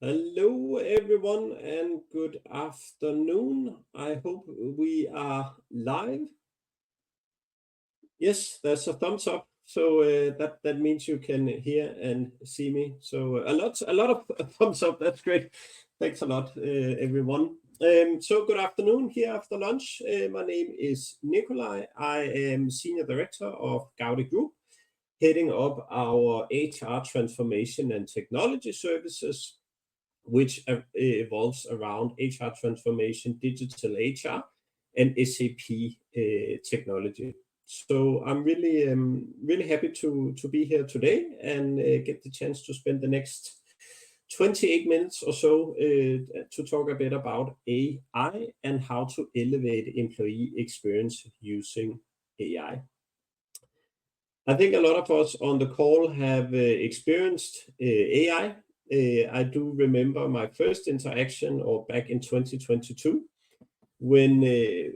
Hello, everyone, and good afternoon. I hope we are live. Yes, there's a thumbs up, so that means you can hear and see me. So a lot of thumbs up. That's great. Thanks a lot, everyone. So good afternoon here after lunch. My name is Nikolai. I am Senior Director of Gaudi Group, heading up our HR transformation and technology services, which evolves around HR transformation, digital HR, and SAP technology. So I'm really happy to be here today and get the chance to spend the next 28 minutes or so to talk a bit about AI and how to elevate employee experience using AI. I think a lot of us on the call have experienced AI. I do remember my first interaction, or back in 2022, when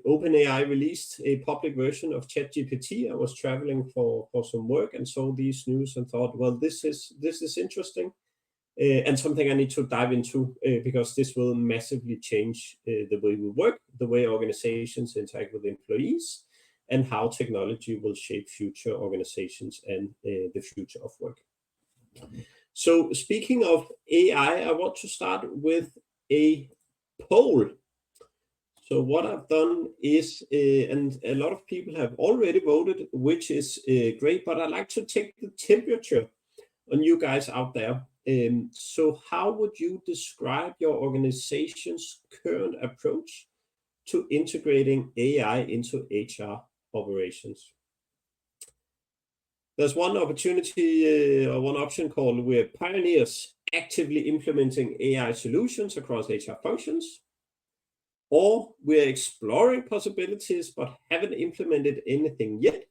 OpenAI released a public version of ChatGPT. I was traveling for some work and saw these news and thought, well, this is interesting and something I need to dive into because this will massively change the way we work, the way organizations interact with employees, and how technology will shape future organizations and the future of work. So speaking of AI, I want to start with a poll. So what I've done is, and a lot of people have already voted, which is great, but I'd like to take the temperature on you guys out there. So how would you describe your organization's current approach to integrating AI into HR operations? There's one opportunity or one option called we're pioneers actively implementing AI solutions across HR functions, or we're exploring possibilities but haven't implemented anything yet.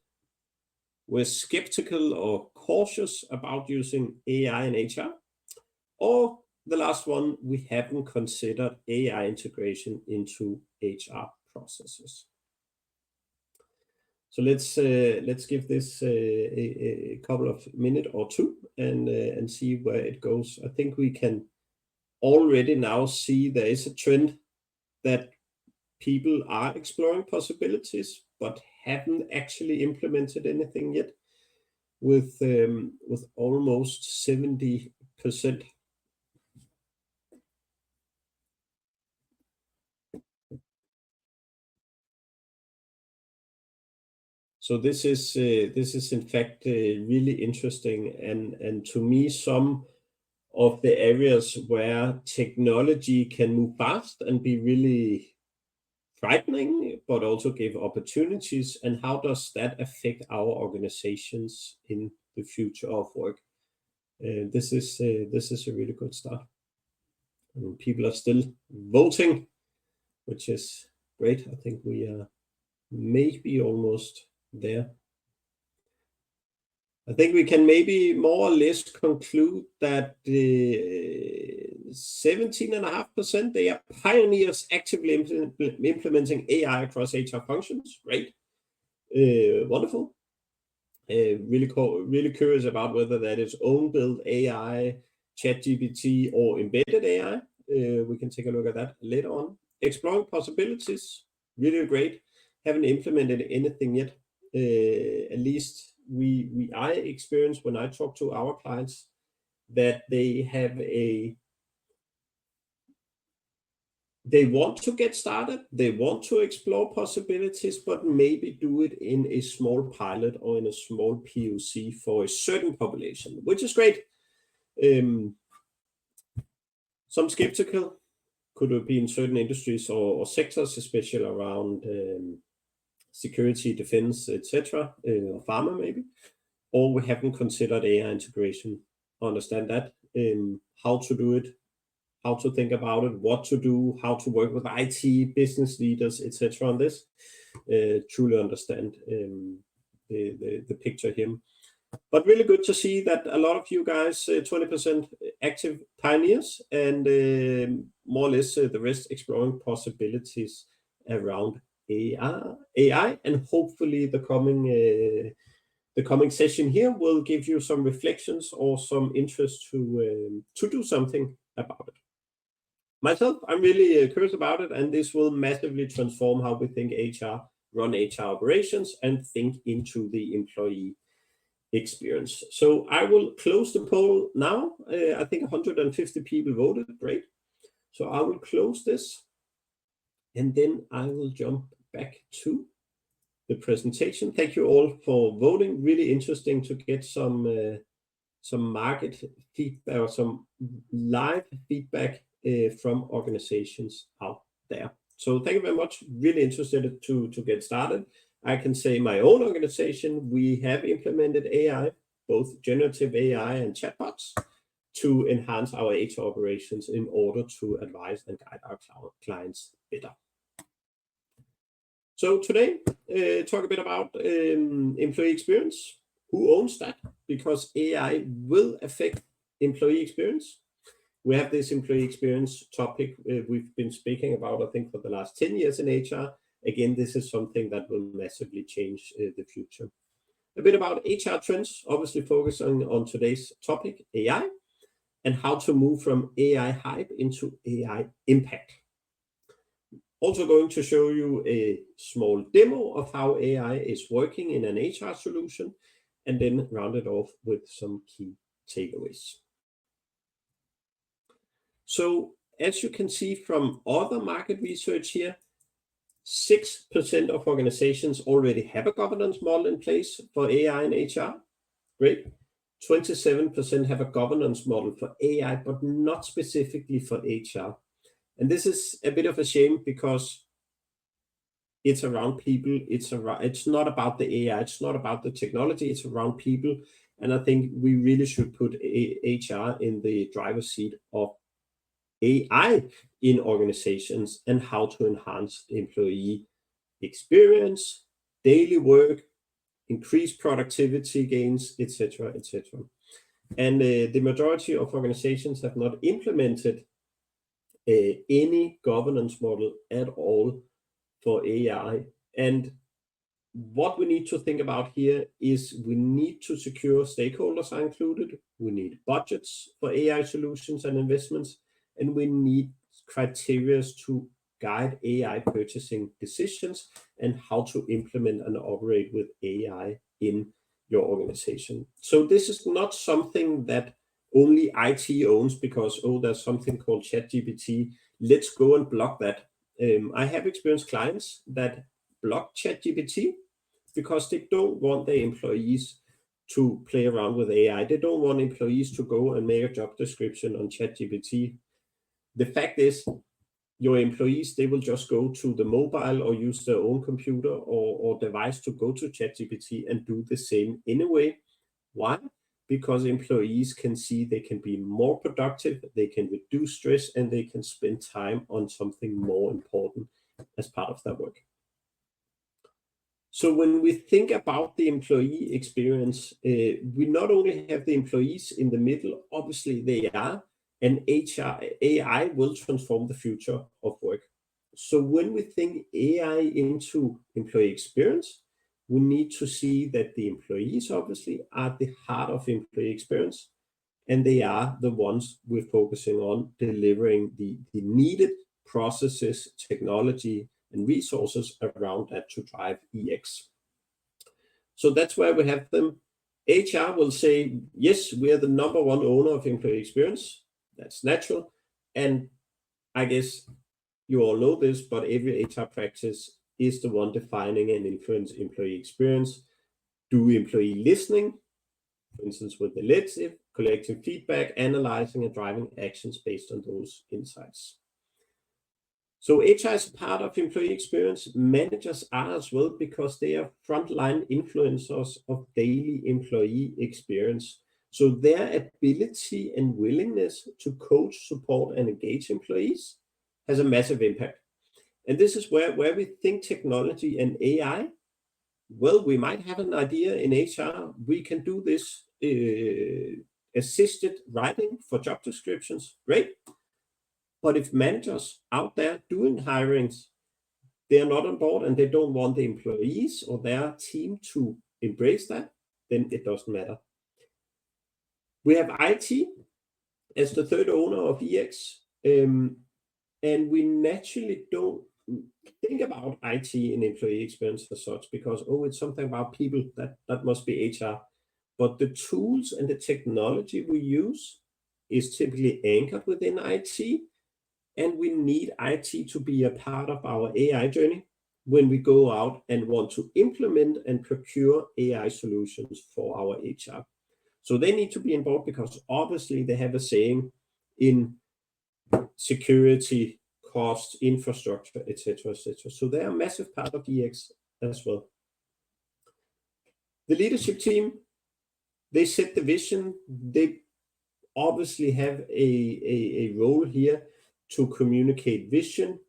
We're skeptical or cautious about using AI in HR, or the last one, we haven't considered AI integration into HR processes. So let's give this a couple of minutes or two and see where it goes. I think we can already now see there is a trend that people are exploring possibilities but haven't actually implemented anything yet, with almost 70%. So this is in fact really interesting, and to me some of the areas where technology can move fast and be really frightening, but also give opportunities, and how does that affect our organizations in the future of work? This is a really good start. And people are still voting, which is great. I think we are maybe almost there. I think we can maybe more or less conclude that 17.5%, they are pioneers actively implementing AI across HR functions. Right? Wonderful. Really curious about whether that is own-built AI, ChatGPT, or embedded AI. We can take a look at that later on. Exploring possibilities, really great. Haven't implemented anything yet. At least I experience when I talk to our clients that they want to get started, they want to explore possibilities, but maybe do it in a small pilot or in a small POC for a certain population, which is great. Some skeptical, could it be in certain industries or sectors, especially around security, defense, etc., or pharma maybe, or we haven't considered AI integration. Understand that, how to do it, how to think about it, what to do, how to work with IT, business leaders, etc. on this. Truly understand the picture here. But really good to see that a lot of you guys, 20% active pioneers, and more or less the rest exploring possibilities around AI, and hopefully the coming session here will give you some reflections or some interest to do something about it. myself, I'm really curious about it, and this will massively transform how we think HR, run HR operations, and think into the employee experience. So I will close the poll now. I think 150 people voted. Great. So I will close this, and then I will jump back to the presentation. Thank you all for voting. Really interesting to get some market feedback or some live feedback from organizations out there. So thank you very much. Really interested to get started. I can say my own organization, we have implemented AI, both generative AI and chatbots, to enhance our HR operations in order to advise and guide our clients better. So today, talk a bit about employee experience. Who owns that? Because AI will affect employee experience. We have this employee experience topic we've been speaking about, I think, for the last 10 years in HR. Again, this is something that will massively change the future. A bit about HR trends, obviously focusing on today's topic, AI, and how to move from AI hype into AI impact. Also going to show you a small demo of how AI is working in an HR solution, and then round it off with some key takeaways. So as you can see from other market research here, 6% of organizations already have a governance model in place for AI and HR. Great. 27% have a governance model for AI, but not specifically for HR. And this is a bit of a shame because it's around people. It's not about the AI. It's not about the technology. It's around people. And I think we really should put HR in the driver's seat of AI in organizations and how to enhance employee experience, daily work, increase productivity gains, etc., etc. And the majority of organizations have not implemented any governance model at all for AI. And what we need to think about here is we need to secure stakeholders are included. We need budgets for AI solutions and investments, and we need criteria to guide AI purchasing decisions and how to implement and operate with AI in your organization. So this is not something that only IT owns because, oh, there's something called ChatGPT. Let's go and block that. I have experienced clients that block ChatGPT because they don't want their employees to play around with AI. They don't want employees to go and make a job description on ChatGPT. The fact is, your employees, they will just go to the mobile or use their own computer or device to go to ChatGPT and do the same anyway. Why? Because employees can see they can be more productive, they can reduce stress, and they can spend time on something more important as part of their work. So when we think about the employee experience, we not only have the employees in the middle, obviously they are, and AI will transform the future of work. So when we think AI into employee experience, we need to see that the employees obviously are at the heart of employee experience, and they are the ones we're focusing on delivering the needed processes, technology, and resources around that to drive EX. So that's where we have them. HR will say, yes, we are the number one owner of employee experience. That's natural. And I guess you all know this, but every HR practice is the one defining and influence employee experience. Do employee listening, for instance, with Eletive, collecting feedback, analyzing and driving actions based on those insights. So HR is part of employee experience. Managers are as well because they are frontline influencers of daily employee experience. So their ability and willingness to coach, support, and engage employees has a massive impact. And this is where we think technology and AI, well, we might have an idea in HR. We can do this assisted writing for job descriptions. Great. But if managers out there doing hirings, they're not on board and they don't want the employees or their team to embrace that, then it doesn't matter. We have IT as the third owner of EX. And we naturally don't think about IT and employee experience as such because, oh, it's something about people, that must be HR. But the tools and the technology we use is typically anchored within IT, and we need IT to be a part of our AI journey when we go out and want to implement and procure AI solutions for our HR. So they need to be on board because obviously they have a saying in security, cost, infrastructure, etc., etc. So they are a massive part of EX as well. The leadership team, they set the vision. They obviously have a role here to communicate vision,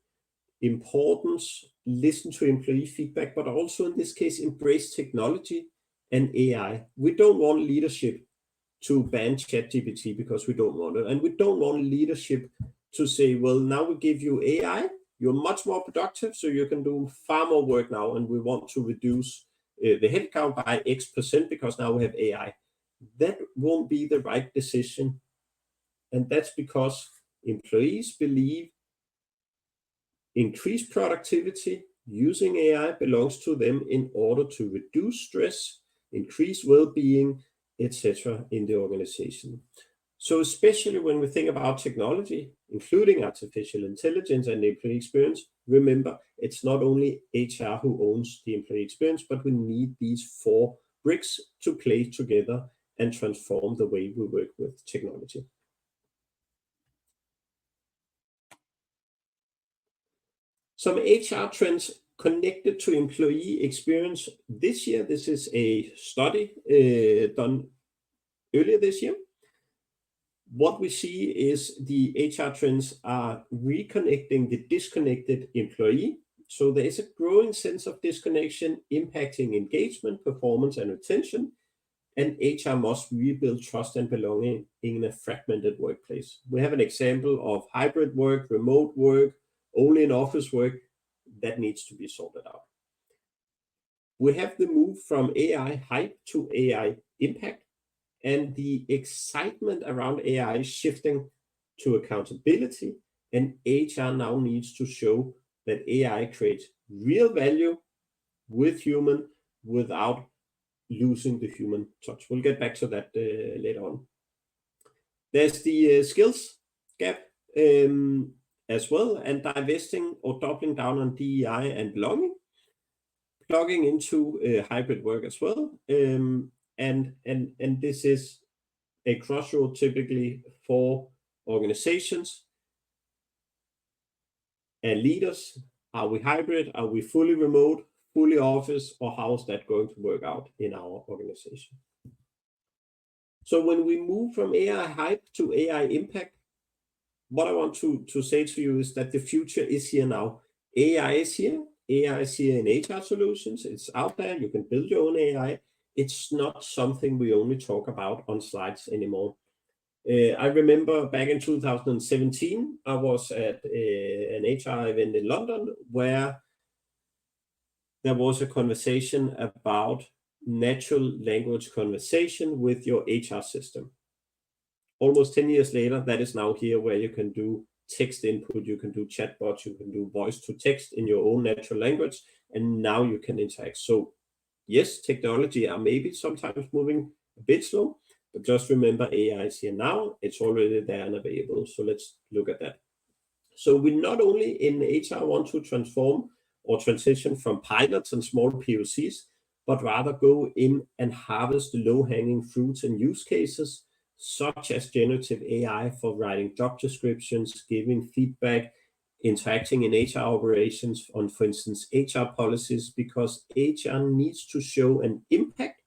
importance, listen to employee feedback, but also in this case, embrace technology and AI. We don't want leadership to ban ChatGPT because we don't want it. And we don't want leadership to say, well, now we give you AI, you're much more productive, so you can do far more work now, and we want to reduce the headcount by X% because now we have AI. That won't be the right decision. And that's because employees believe increased productivity using AI belongs to them in order to reduce stress, increase well-being, etc. in the organization. So especially when we think about technology, including artificial intelligence and employee experience, remember, it's not only HR who owns the employee experience, but we need these 4 bricks to play together and transform the way we work with technology. Some HR trends connected to employee experience this year. This is a study done earlier this year. What we see is the HR trends are reconnecting the disconnected employee. So there is a growing sense of disconnection impacting engagement, performance, and retention. And HR must rebuild trust and belonging in a fragmented workplace. We have an example of hybrid work, remote work, only in office work that needs to be sorted out. We have the move from AI hype to AI impact, and the excitement around AI is shifting to accountability, and HR now needs to show that AI creates real value with human without losing the human touch. We'll get back to that later on. There's the skills gap as well, and divesting or doubling down on DEI and belonging, plugging into hybrid work as well. And this is a crossroad typically for organizations and leaders. Are we hybrid? Are we fully remote, fully office, or how is that going to work out in our organization? So when we move from AI hype to AI impact, what I want to say to you is that the future is here now. AI is here. AI is here in HR solutions. It's out there. You can build your own AI. It's not something we only talk about on slides anymore. I remember back in 2017, I was at an HR event in London where there was a conversation about natural language conversation with your HR system. Almost 10 years later, that is now here where you can do text input, you can do chatbots, you can do voice to text in your own natural language, and now you can interact. So yes, technology are maybe sometimes moving a bit slow, but just remember AI is here now, it's already there and available. So let's look at that. So we not only in HR want to transform or transition from pilots and small POCs, but rather go in and harvest the low-hanging fruits and use cases, such as generative AI for writing job descriptions, giving feedback, interacting in HR operations on, for instance, HR policies, because HR needs to show an impact.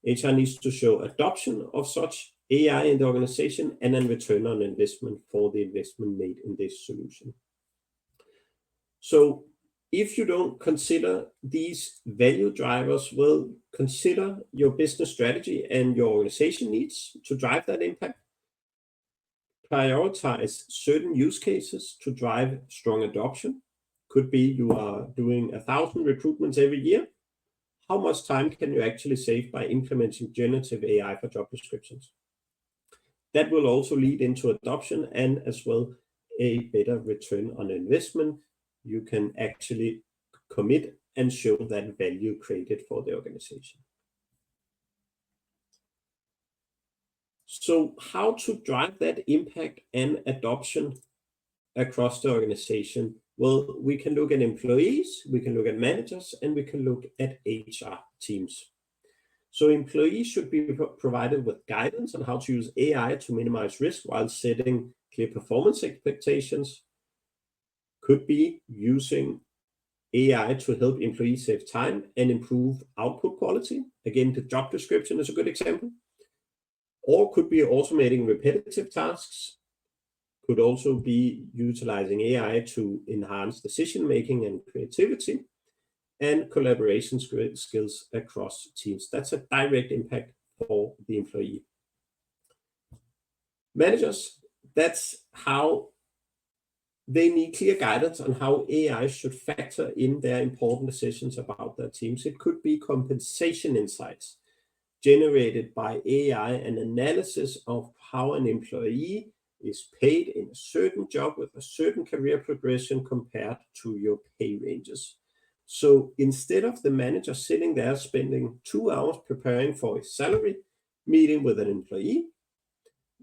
HR needs to show adoption of such AI in the organization and a return on investment for the investment made in this solution. So if you don't consider these value drivers, well, consider your business strategy and your organization needs to drive that impact. Prioritize certain use cases to drive strong adoption. Could be you are doing 1,000 recruitments every year. How much time can you actually save by implementing generative AI for job descriptions? That will also lead into adoption and as well a better return on investment. You can actually commit and show that value created for the organization. So how to drive that impact and adoption across the organization? Well, we can look at employees, we can look at managers, and we can look at HR teams. So employees should be provided with guidance on how to use AI to minimize risk while setting clear performance expectations. Could be using AI to help employees save time and improve output quality. Again, the job description is a good example. Or could be automating repetitive tasks. Could also be utilizing AI to enhance decision-making and creativity and collaboration skills across teams. That's a direct impact for the employee. Managers, that's how they need clear guidance on how AI should factor in their important decisions about their teams. It could be compensation insights generated by AI and analysis of how an employee is paid in a certain job with a certain career progression compared to your pay ranges. So instead of the manager sitting there spending 2 hours preparing for a salary meeting with an employee,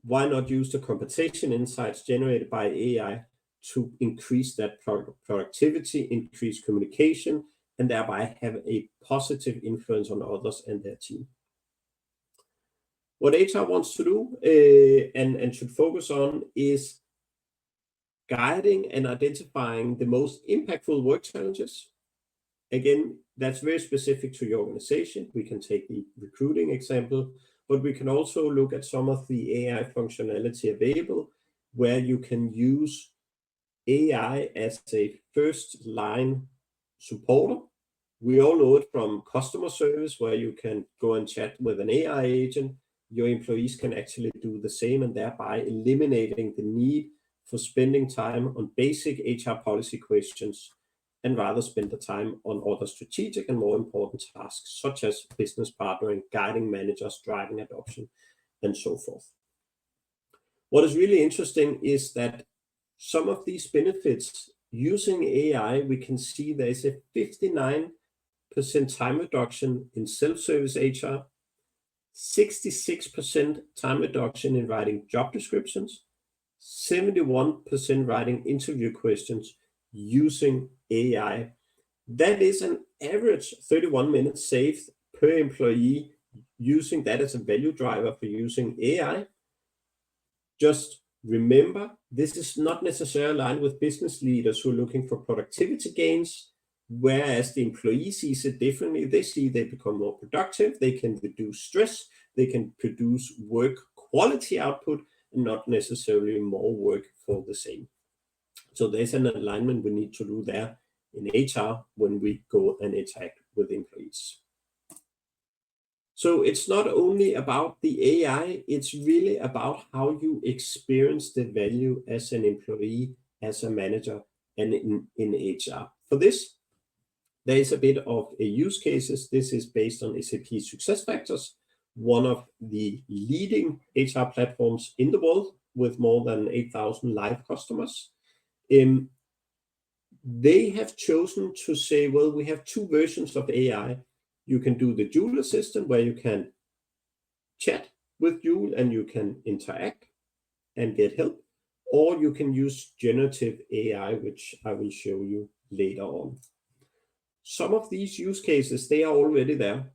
why not use the compensation insights generated by AI to increase that productivity, increase communication, and thereby have a positive influence on others and their team? What HR wants to do and should focus on is guiding and identifying the most impactful work challenges. Again, that's very specific to your organization. We can take the recruiting example, but we can also look at some of the AI functionality available where you can use AI as a first line supporter. We all know it from customer service where you can go and chat with an AI agent. Your employees can actually do the same and thereby eliminating the need for spending time on basic HR policy questions and rather spend the time on other strategic and more important tasks, such as business partnering, guiding managers, driving adoption, and so forth. What is really interesting is that some of these benefits using AI, we can see there is a 59% time reduction in self-service HR, 66% time reduction in writing job descriptions, 71% writing interview questions using AI. That is an average 31 minutes saved per employee using that as a value driver for using AI. Just remember, this is not necessarily aligned with business leaders who are looking for productivity gains, whereas the employee sees it differently. They see they become more productive, they can reduce stress, they can produce work quality output, and not necessarily more work for the same. So there's an alignment we need to do there in HR when we go and interact with employees. So it's not only about the AI, it's really about how you experience the value as an employee, as a manager, and in HR. For this, there is a bit of a use cases. This is based on SAP SuccessFactors, one of the leading HR platforms in the world with more than 8,000 live customers. They have chosen to say, well, we have two versions of AI. You can do the Joule assistant where you can chat with Joule and you can interact and get help, or you can use generative AI, which I will show you later on. Some of these use cases, they are already there.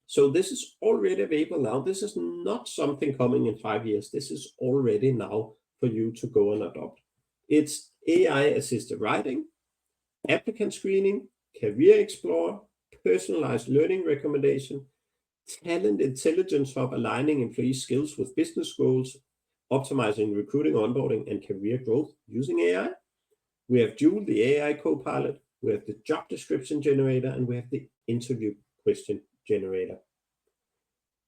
So this is already available now. This is not something coming in 5 years. This is already now for you to go and adopt. It's AI-assisted writing, applicant screening, career explorer, personalized learning recommendation, talent intelligence hub aligning employee skills with business goals, optimizing recruiting, onboarding, and career growth using AI. We have Joule, the AI co-pilot. We have the job description generator, and we have the interview question generator.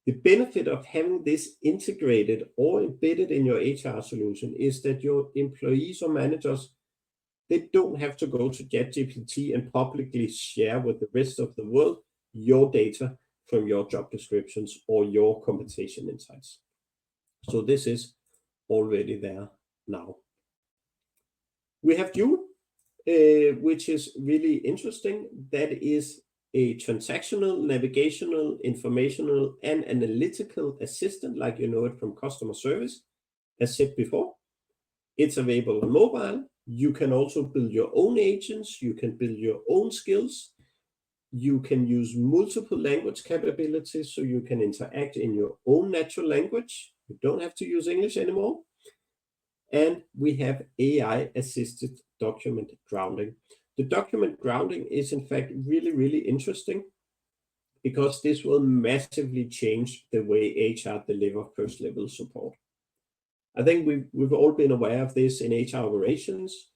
The benefit of having this integrated or embedded in your HR solution is that your employees or managers, they don't have to go to ChatGPT and publicly share with the rest of the world your data from your job descriptions or your compensation insights. So this is already there now. We have Joule, which is really interesting. That is a transactional, navigational, informational, and analytical assistant, like you know it from customer service, as said before. It's available on mobile. You can also build your own agents. You can build your own skills. You can use multiple language capabilities, so you can interact in your own natural language. You don't have to use English anymore. And we have AI-assisted document grounding. The document grounding is, in fact, really, really interesting because this will massively change the way HR deliver first-level support. I think we've all been aware of this in HR operations,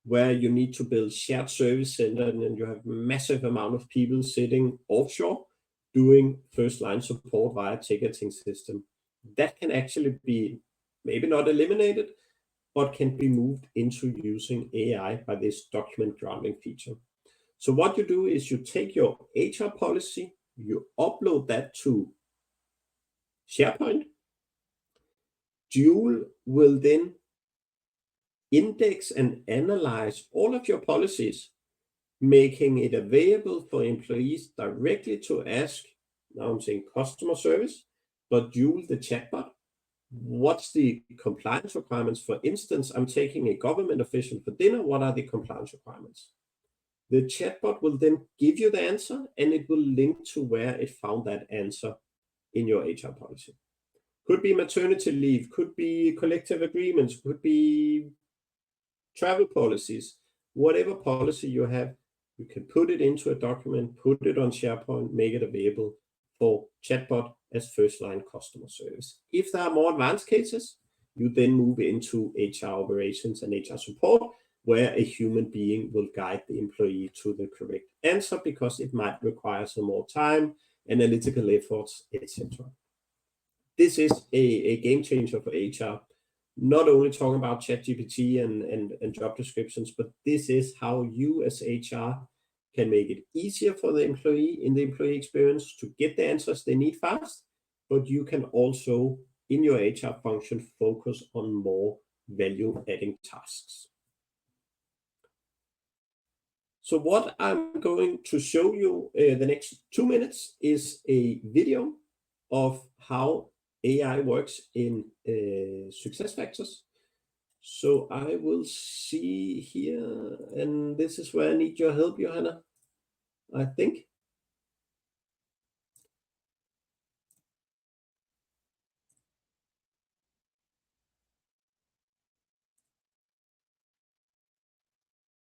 where you need to build shared service center and you have massive amount of people sitting offshore doing first-line support via ticketing system. That can actually be maybe not eliminated, but can be moved into using AI by this document grounding feature. So what you do is you take your HR policy, you upload that to SharePoint. Joule will then index and analyze all of your policies, making it available for employees directly to ask, now I'm saying customer service, but Joule, the chatbot, what's the compliance requirements? For instance, I'm taking a government official for dinner. What are the compliance requirements? The chatbot will then give you the answer, and it will link to where it found that answer in your HR policy. Could be maternity leave, could be collective agreements, could be travel policies. Whatever policy you have, you can put it into a document, put it on SharePoint, make it available for chatbot as first-line customer service. If there are more advanced cases, you then move into HR operations and HR support, where a human being will guide the employee to the correct answer because it might require some more time, analytical efforts, etc. This is a game changer for HR. Not only talking about ChatGPT and job descriptions, but this is how you as HR can make it easier for the employee in the employee experience to get the answers they need fast, but you can also, in your HR function, focus on more value-adding tasks. So what I'm going to show you the next 2 minutes is a video of how AI works in SuccessFactors. So I will see here, and this is where I need your help, Johanna, I think.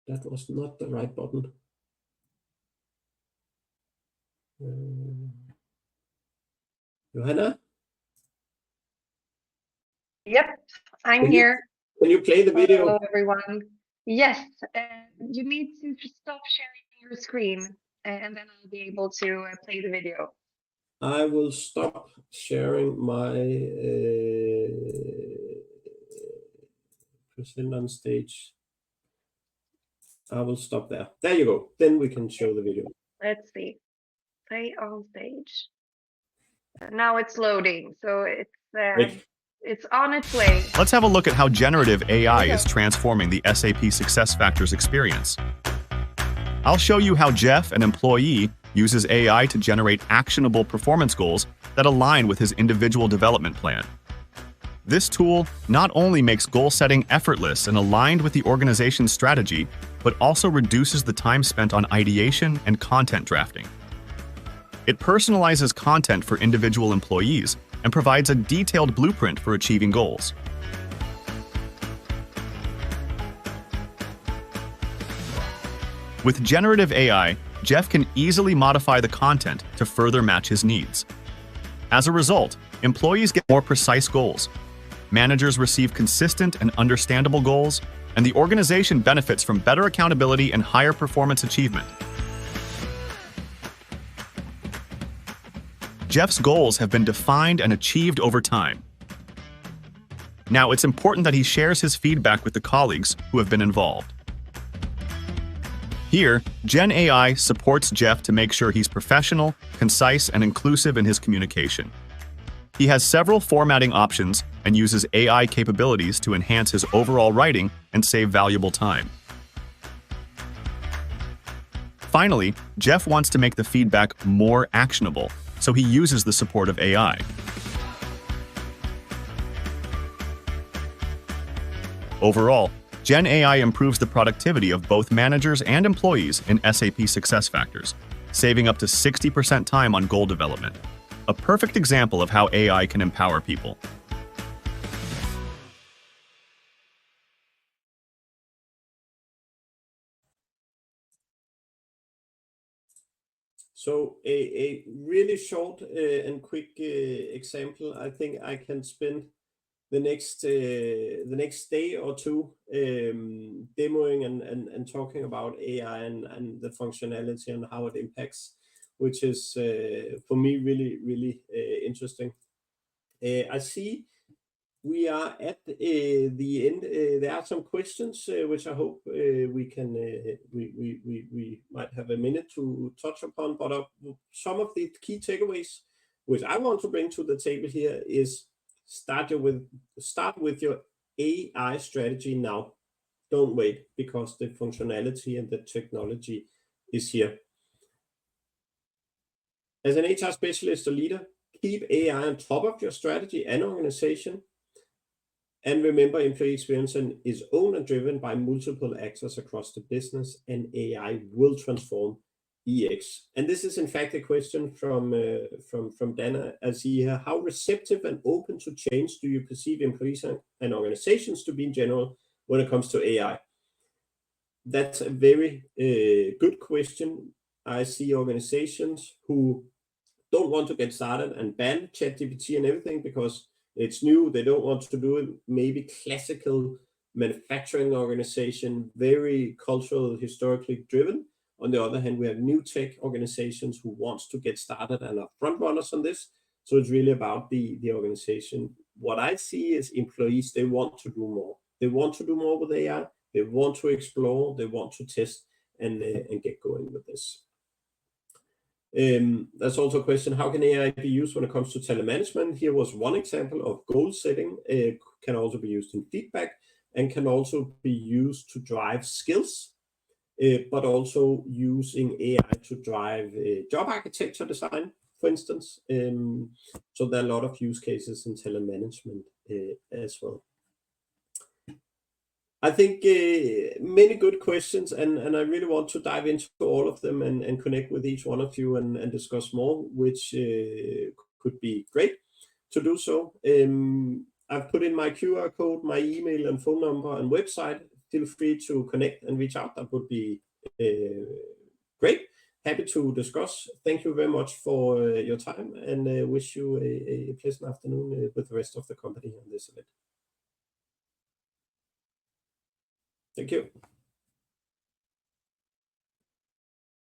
That was not the right button. Johanna? Yep, I'm here. Can you play the video? Hello, everyone. Yes, you need to stop sharing your screen, and then I'll be able to play the video. I will stop sharing my present on stage. I will stop there. There you go. Then we can show the video. Let's see. Play on stage. Now it's loading, so it's on its way. Let's have a look at how generative AI is transforming the SAP SuccessFactors experience. I'll show you how Jeff, an employee, uses AI to generate actionable performance goals that align with his individual development plan. This tool not only makes goal setting effortless and aligned with the organization's strategy, but also reduces the time spent on ideation and content drafting. It personalizes content for individual employees and provides a detailed blueprint for achieving goals. With generative AI, Jeff can easily modify the content to further match his needs. As a result, employees get more precise goals, managers receive consistent and understandable goals, and the organization benefits from better accountability and higher performance achievement. Jeff's goals have been defined and achieved over time. Now, it's important that he shares his feedback with the colleagues who have been involved. Here, Gen AI supports Jeff to make sure he's professional, concise, and inclusive in his communication. He has several formatting options and uses AI capabilities to enhance his overall writing and save valuable time. Finally, Jeff wants to make the feedback more actionable, so he uses the support of AI. Overall, Gen AI improves the productivity of both managers and employees in SAP SuccessFactors, saving up to 60% time on goal development. A perfect example of how AI can empower people. So a really short and quick example. I think I can spend the next day or two demoing and talking about AI and the functionality and how it impacts, which is for me really interesting. I see we are at the end. There are some questions which I hope we can we might have a minute to touch upon. But some of the key takeaways which I want to bring to the table here is start with your AI strategy now. Don't wait, because the functionality and the technology is here. As an HR specialist or leader, keep AI on top of your strategy and organization. And remember, employee experience is owned and driven by multiple actors across the business, and AI will transform EX. And this is in fact a question from Dana Azia. How receptive and open to change do you perceive employees and organizations to be in general when it comes to AI? That's a very good question. I see organizations who don't want to get started and ban ChatGPT and everything because it's new. They don't want to do it. Maybe classical manufacturing organization, very cultural, historically driven. On the other hand, we have new tech organizations who wants to get started and are front runners on this. So it's really about the organization. What I see is employees, they want to do more. They want to do more with AI. They want to explore. They want to test and get going with this. There's also a question, how can AI be used when it comes to telemanagement? Here was one example of goal setting. Can also be used in feedback and can also be used to drive skills, but also using AI to drive job architecture design, for instance. So there are a lot of use cases in telemanagement as well. I think many good questions, and I really want to dive into all of them and connect with each one of you and discuss more, which could be great to do so. I've put in my QR code, my email and phone number and website. Feel free to connect and reach out. That would be great. Happy to discuss. Thank you very much for your time, and wish you a pleasant afternoon with the rest of the company on this event. Thank you.